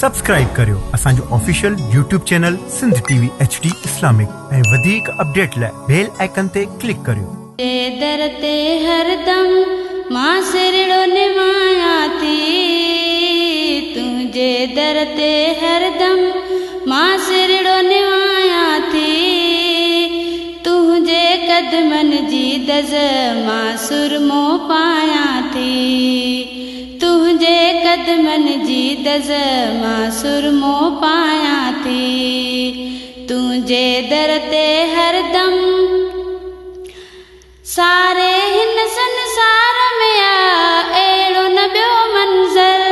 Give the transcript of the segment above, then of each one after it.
Subscribe करियो असांजो official YouTube channel Sindh TV HD Islamic ऐं वधीक अपडेट लाइ बेल आइकन ते क्लिक करियो। दर ते हरदम मां सिरड़ो निवाया थी, तुंहिंजे दर ते हरदम मां सिरड़ो निवाया थी, तुंहिंजे कदमनि जी दज़ मां सुरमो पाया थी, तुंहिंजे कदमनि जी दज़ मां सुरमो पाया थी, तुंहिंजे दर ते हरदम सारे हिन संसार में अहिड़ो न ॿियो मंज़र,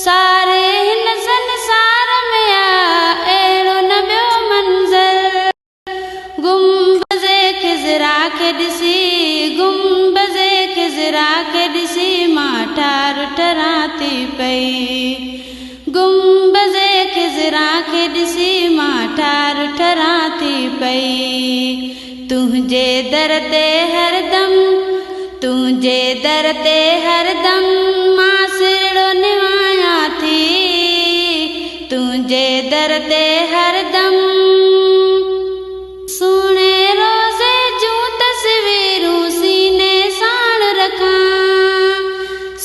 सारे हिन संसार में अहिड़ो न ॿियो मंज़र, गुंबज़े खिज़रा खे ॾिसी, गुंबज़े खिज़रा खे ॾिसी मां ठार ठरां थी पई, गुंबज़े खिज़रा खे ॾिसी मां ठार ठरां थी पई, तुंहिंजे दर ते हरदम, तुंहिंजे दर ते हरदम मां सिरड़ो निवाया थी, तुंहिंजे दर ते हरदम सुहिणे रोज़े जूं तस्वीरूं सीने साण रखां,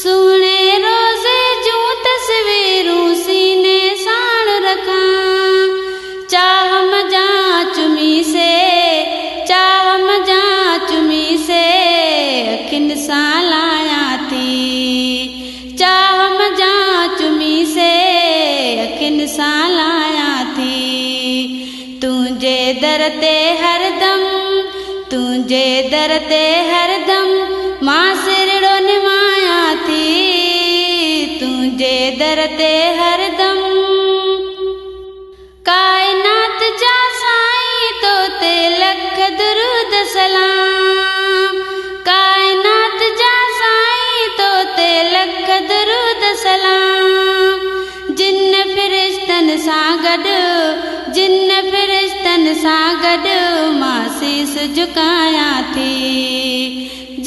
सुहिणे रोज़े जूं तस्वीरूं सीने साण रखां, चाह मजा चुमी से चुमी से अखियुनि सां लाया थी, चाह मजा चुमी से अखियुनि सां लाया थी, तुंहिंजे दर ते हरदम, तुंहिंजे दर ते हरदम मां सिरड़ो निवाया थी, तुंहिंजे दर ते हरदम काइनात जा साईं तो ते लख दुरूद सलाम, काइनात जा साईं तो ते लख दुरूद सलाम, जिन फ़रिश्तनि सां गॾु, जिन फ़रिश्तनि सां गॾु मां सीस झुकाया थी,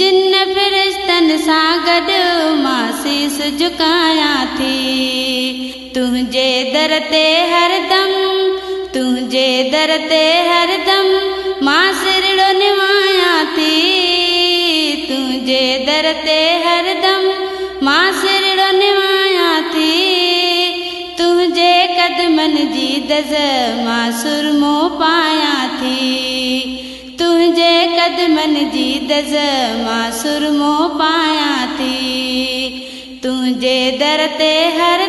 जिन फ़रिश्तनि सां गॾु मां सीस झुकाया थी, तुंहिंजे दर ते हरदम, तुंहिंजे दर ते हरदम मां सिरड़ो निवाया थी, तुंहिंजे दर ते हरदम मां सिरड़ो निवाया थी, तुंहिंजे कदमनि जी दज़ मां सुरमो पाया थी, तुंहिंजे कदमनि जी दज़ मां सुरमो पाया थी, तुंहिंजे दर ते हर